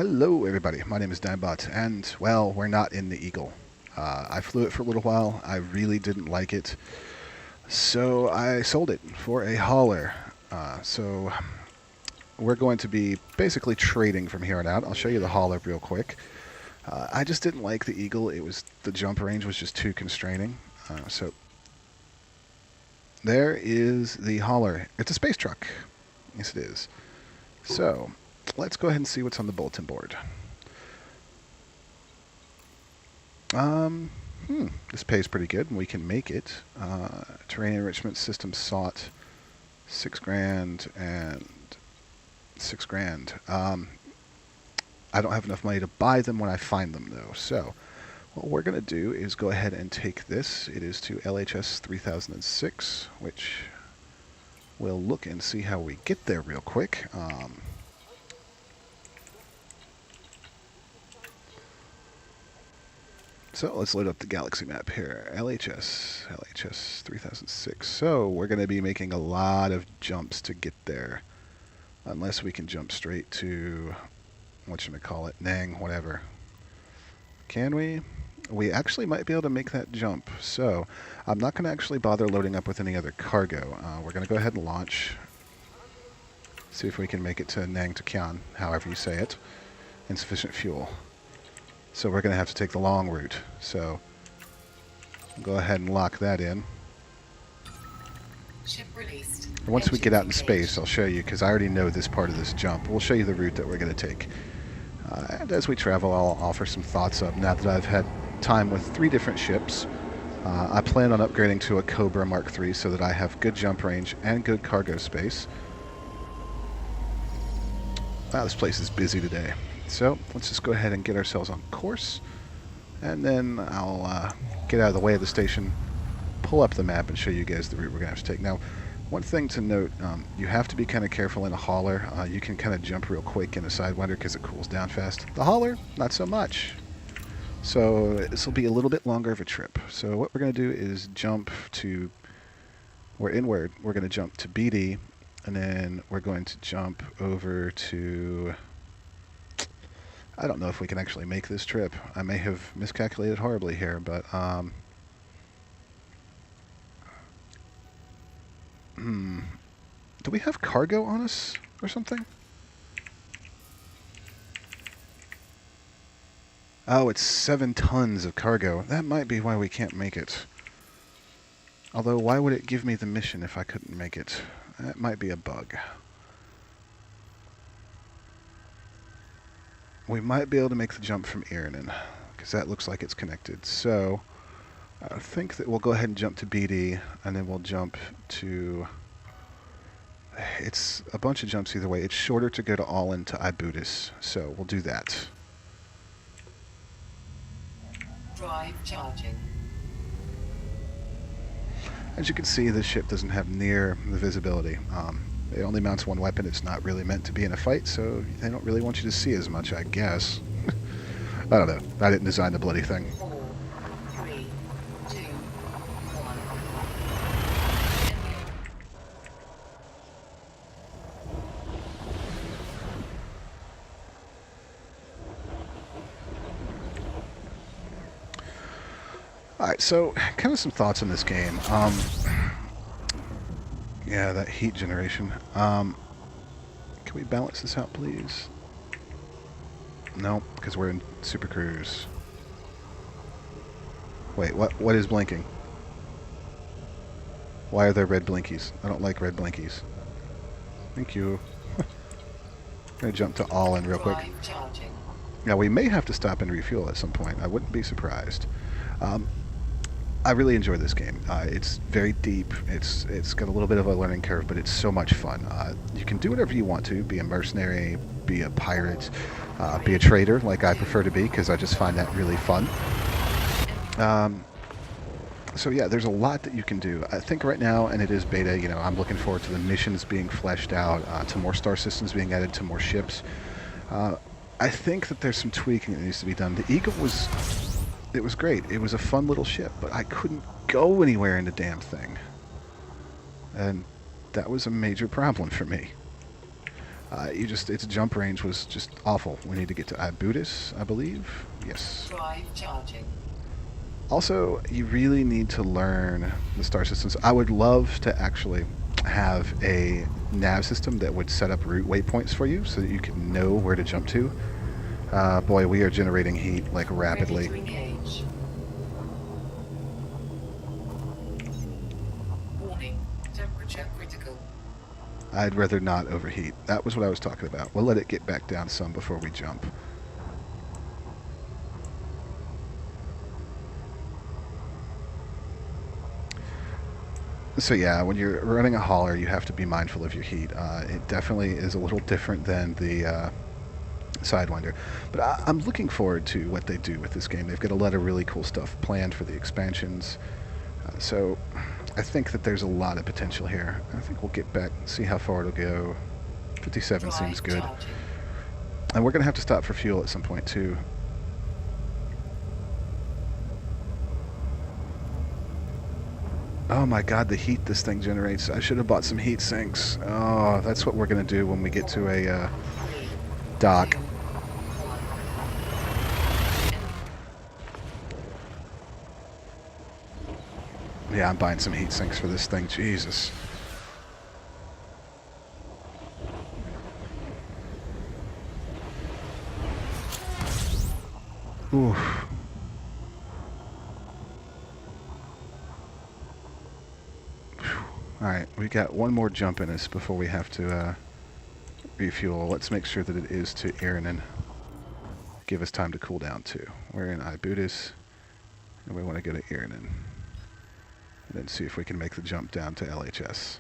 Hello everybody, my name is Digmbot, and well, we're not in the Eagle. I flew it for a little while, I really didn't like it, so I sold it for a hauler. So we're going to be basically trading from here on out. I'll show you the hauler real quick. I just didn't like the Eagle, the jump range was just too constraining. So there is the hauler. It's a space truck. Yes it is. So let's go ahead and see what's on the bulletin board. This pays pretty good, and we can make it. Terrain enrichment system sought, $6,000 and $6,000. I don't have enough money to buy them when I find them, though. So what we're going to do is go ahead and take this. It is to LHS 3006, which we'll look and see how we get there real quick. So let's load up the galaxy map here. LHS 3006. So we're going to be making a lot of jumps to get there. Unless we can jump straight to, whatchamacallit, Nang, whatever. Can we? We actually might be able to make that jump. So I'm not going to actually bother loading up with any other cargo. We're going to go ahead and launch. See if we can make it to Nang to Kian, however you say it. Insufficient fuel. So we're going to have to take the long route. So go ahead and lock that in. Ship released. Once we get out in space, I'll show you, because I already know this part of this jump. We'll show you the route that we're going to take. And as we travel, I'll offer some thoughts up. Now that I've had time with 3 different ships, I plan on upgrading to a Cobra Mark III so that I have good jump range and good cargo space. Wow, this place is busy today. So let's just go ahead and get ourselves on course, and then I'll get out of the way of the station, pull up the map, and show you guys the route we're going to have to take. Now, one thing to note, you have to be kind of careful in a hauler. You can kind of jump real quick in a Sidewinder because it cools down fast. The hauler, not so much. So this will be a little bit longer of a trip. So what we're going to do is jump to, we're inward, we're going to jump to BD, and then we're going to jump over to, I don't know if we can actually make this trip. I may have miscalculated horribly here, but do we have cargo on us or something? Oh, it's 7 tons of cargo. That might be why we can't make it. Although, why would it give me the mission if I couldn't make it? That might be a bug. We might be able to make the jump from Iranen, because that looks like it's connected. So I think that we'll go ahead and jump to BD, and then we'll jump to, it's a bunch of jumps either way. It's shorter to go to All-In to Ibudis, so we'll do that. Drive charging. As you can see, this ship doesn't have near the visibility. It only mounts 1 weapon. It's not really meant to be in a fight, so they don't really want you to see as much, I guess. I don't know. I didn't design the bloody thing. 4, 3, 2, 1. Alright, so kind of some thoughts on this game. Yeah, that heat generation. Can we balance this out, please? No, because we're in Super Cruise. Wait, what is blinking? Why are there red blinkies? I don't like red blinkies. Thank you. I'm going to jump to All-In real quick. Drive charging. Now, we may have to stop and refuel at some point. I wouldn't be surprised. I really enjoy this game. It's very deep. It's got a little bit of a learning curve, but it's so much fun. You can do whatever you want to. Be a mercenary, be a pirate, be a trader, like I prefer to be, because I just find that really fun. So yeah, there's a lot that you can do. I think right now, and it is beta, you know, I'm looking forward to the missions being fleshed out, to more star systems being added, to more ships. I think that there's some tweaking that needs to be done. The Eagle was... It was great. It was a fun little ship, but I couldn't go anywhere in the damn thing. And that was a major problem for me. Its jump range was just awful. We need to get to Ibutis, I believe. Yes. Drive charging. Also, you really need to learn the star systems. I would love to actually have a nav system that would set up route waypoints for you so that you can know where to jump to. Boy, we are generating heat like rapidly. Ready to engage. Warning. Temperature critical. I'd rather not overheat. That was what I was talking about. We'll let it get back down some before we jump. So yeah, when you're running a hauler, you have to be mindful of your heat. It definitely is a little different than the Sidewinder. But I'm looking forward to what they do with this game. They've got a lot of really cool stuff planned for the expansions. So I think that there's a lot of potential here. I think we'll get back, see how far it'll go. 57 Drive seems good. charging. And we're going to have to stop for fuel at some point too. Oh my god, the heat this thing generates. I should have bought some heat sinks. Oh, that's what we're going to do when we get to a 3, dock. 2, 1. Yeah, I'm buying some heat sinks for this thing. Jesus. Oof. Alright, we got one more jump in us before we have to refuel. Let's make sure that it is to Iranen. Give us time to cool down too. We're in Ibutis, and we want to go to Iranen. And then see if we can make the jump down to LHS.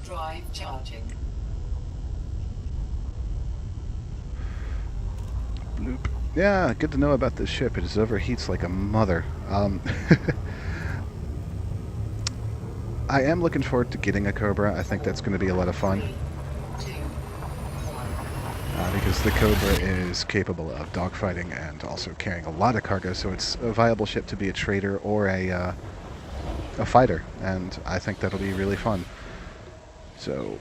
Drive charging. Bloop. Yeah, good to know about this ship. It overheats like a mother. I am looking forward to getting a Cobra. I think that's going to be a lot of fun. 3, 2, 1. Because the Cobra is capable of dogfighting and also carrying a lot of cargo, so it's a viable ship to be a trader or a fighter, and I think that'll be really fun. So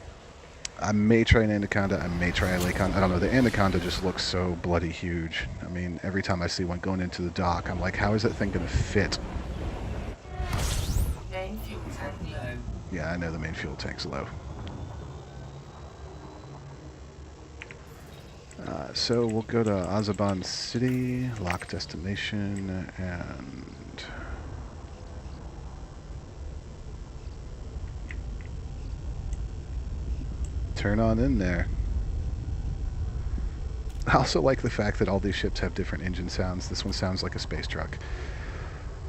I may try an Anaconda, I may try a Lakon. I don't know, the Anaconda just looks so bloody huge. I mean, every time I see one going into the dock, I'm like, how is that thing going to fit? Main fuel tank low. Yeah, I know the main fuel tank's low. So we'll go to Azaban City, lock destination, and turn on in there. I also like the fact that all these ships have different engine sounds. This one sounds like a space truck.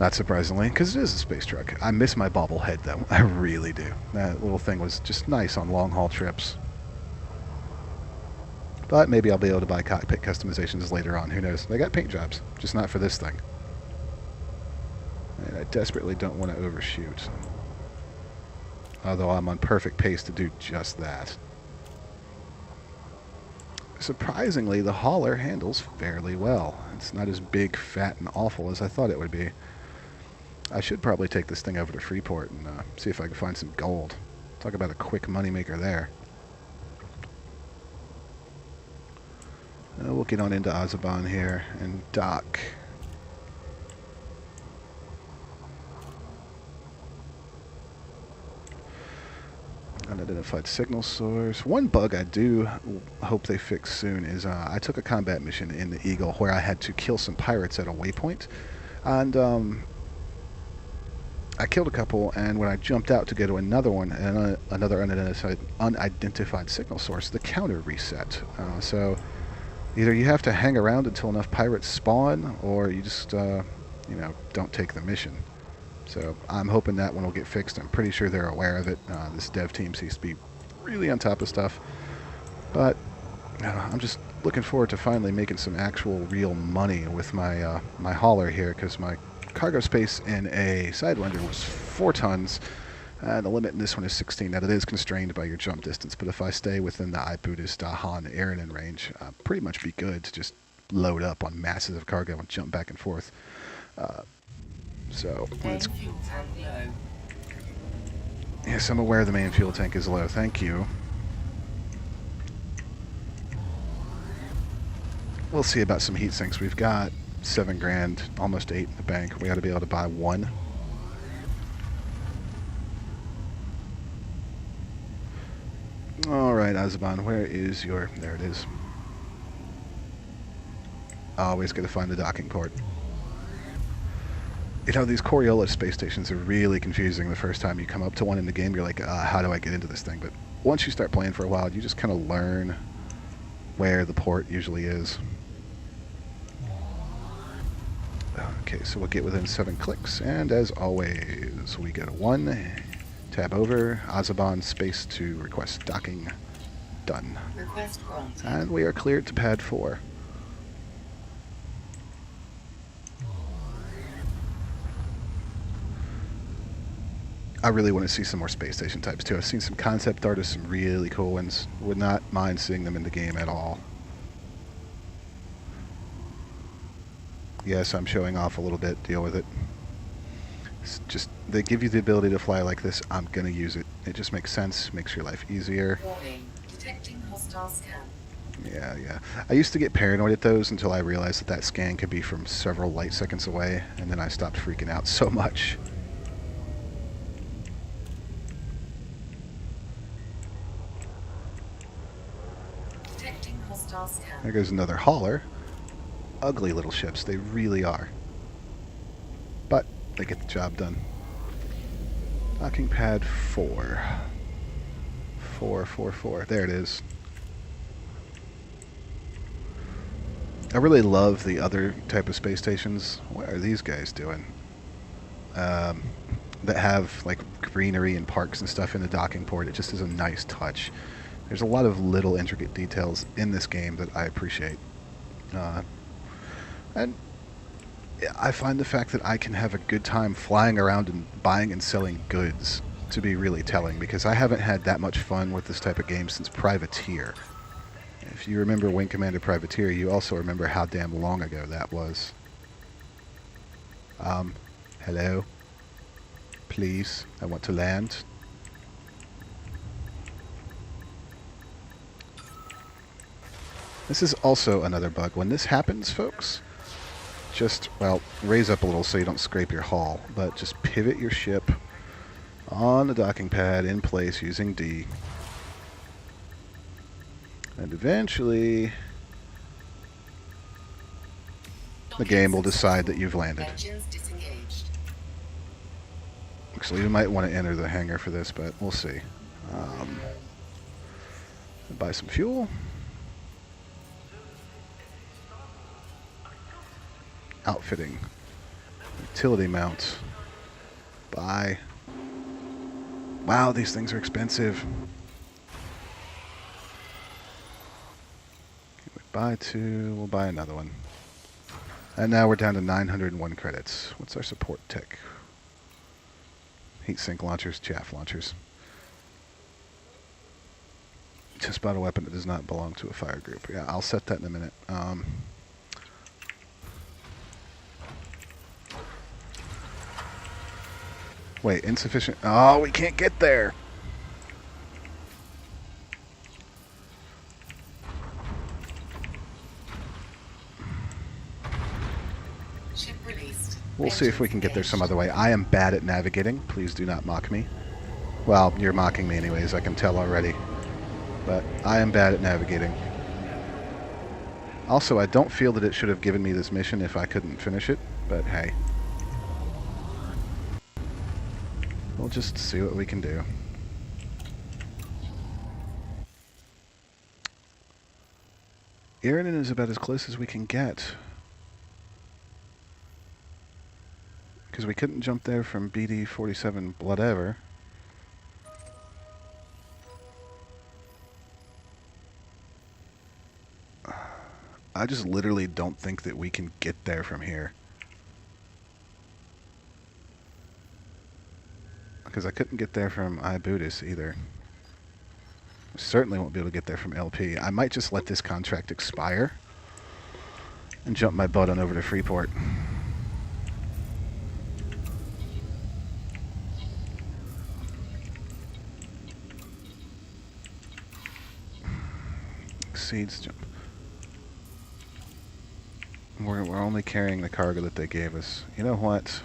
Not surprisingly, because it is a space truck. I miss my bobblehead, though. I really do. That little thing was just nice on long-haul trips. But maybe I'll be able to buy cockpit customizations later on. Who knows? They got paint jobs, just not for this thing. And I desperately don't want to overshoot. Although I'm on perfect pace to do just that. Surprisingly, the hauler handles fairly well. It's not as big, fat, and awful as I thought it would be. I should probably take this thing over to Freeport and see if I can find some gold. Talk about a quick moneymaker there. We'll get on into Azaban here and dock. Unidentified signal source. One bug I do hope they fix soon is I took a combat mission in the Eagle where I had to kill some pirates at a waypoint. And I killed a couple, and when I jumped out to go to another one, and another unidentified signal source, the counter reset. So either you have to hang around until enough pirates spawn, or you just, you know, don't take the mission. So I'm hoping that one will get fixed. I'm pretty sure they're aware of it. This dev team seems to be really on top of stuff. But I'm just looking forward to finally making some actual real money with my my hauler here, because my cargo space in a Sidewinder was 4 tons. The limit in this one is 16. Now, it is constrained by your jump distance, but if I stay within the Ibutis, Dahan, Iranen range, pretty much be good to just load up on masses of cargo and jump back and forth. So, Main let's... fuel tank low. Yes, I'm aware the main fuel tank is low. Thank you. We'll see about some heat sinks. We've got 7 grand, almost 8 in the bank. We ought to be able to buy 1. All right, Azaban, where is your... There it is. Always got to find the docking port. You know, these Coriolis space stations are really confusing the first time you come up to one in the game. You're like, how do I get into this thing? But once you start playing for a while, you just kind of learn where the port usually is. Okay, so we'll get within 7 clicks, and as always, we get a 1. Tab over, Azaban space to request docking. Done. Request granted. And we are cleared to pad 4. I really want to see some more space station types too. I've seen some concept art of some really cool ones. Would not mind seeing them in the game at all. Yes, I'm showing off a little bit. Deal with it. It's just, they give you the ability to fly like this. I'm going to use it. It just makes sense. Makes your life easier. Warning. Detecting hostile scan. Yeah. I used to get paranoid at those until I realized that that scan could be from several light seconds away. And then I stopped freaking out so much. Detecting hostile scan. There goes another hauler. Ugly little ships. They really are. But they get the job done. Docking pad 4. 4. There it is. I really love the other type of space stations. What are these guys doing? That have like greenery and parks and stuff in the docking port. It just is a nice touch. There's a lot of little intricate details in this game that I appreciate. And I find the fact that I can have a good time flying around and buying and selling goods to be really telling, because I haven't had that much fun with this type of game since Privateer. If you remember Wing Commander Privateer, you also remember how damn long ago that was. Hello? Please, I want to land. This is also another bug. When this happens, folks, just, well, raise up a little so you don't scrape your hull, but just pivot your ship on the docking pad in place using D. And eventually, the game will decide that you've landed. Engines disengaged. Actually, you might want to enter the hangar for this, but we'll see. Buy some fuel. Outfitting. Utility mount. Buy. Wow, these things are expensive. Buy 2, we'll buy another one. And now we're down to 901 credits. What's our support tech? Heat sink launchers, chaff launchers. Just bought a weapon that does not belong to a fire group. Yeah, I'll set that in a minute. Wait, insufficient. Oh, we can't get there. Ship released. We'll see if we can get there some other way. I am bad at navigating. Please do not mock me. Well, you're mocking me anyways, I can tell already. But I am bad at navigating. Also, I don't feel that it should have given me this mission if I couldn't finish it, but hey. We'll just see what we can do. Iridan is about as close as we can get. Because we couldn't jump there from BD-47 whatever. I just literally don't think that we can get there from here. Because I couldn't get there from Ibutis either. I certainly won't be able to get there from LP. I might just let this contract expire and jump my butt on over to Freeport. seeds. Jump. We're only carrying the cargo that they gave us. You know what?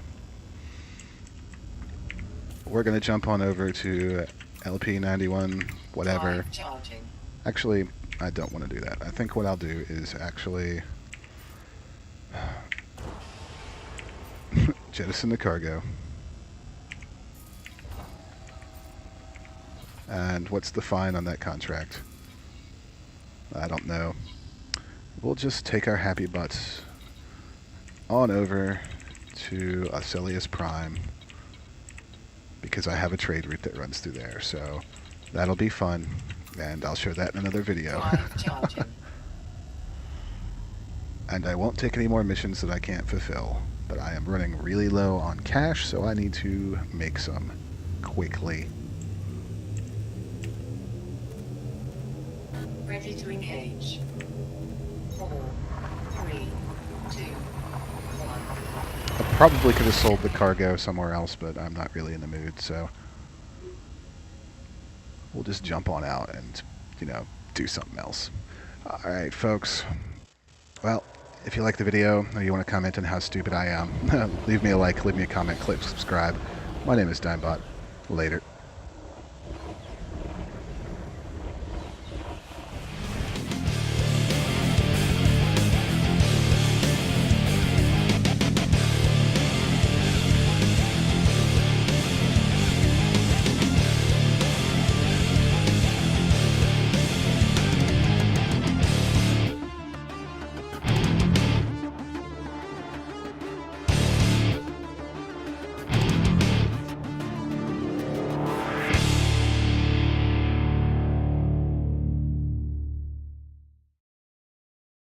We're going to jump on over to LP91, whatever. Drive charging. Actually, I don't want to do that. I think what I'll do is actually jettison the cargo. And what's the fine on that contract? I don't know. We'll just take our happy butts on over to Acelius Prime because I have a trade route that runs through there, so that'll be fun, and I'll show that in another video. Drive charging. And I won't take any more missions that I can't fulfill, but I am running really low on cash, so I need to make some quickly. Ready to engage. 4, 3, 2, 1. I probably could have sold the cargo somewhere else, but I'm not really in the mood, so we'll just jump on out and, you know, do something else. Alright, folks. Well, if you like the video or you want to comment on how stupid I am, leave me a like, leave me a comment, click subscribe. My name is Digmbot. Later.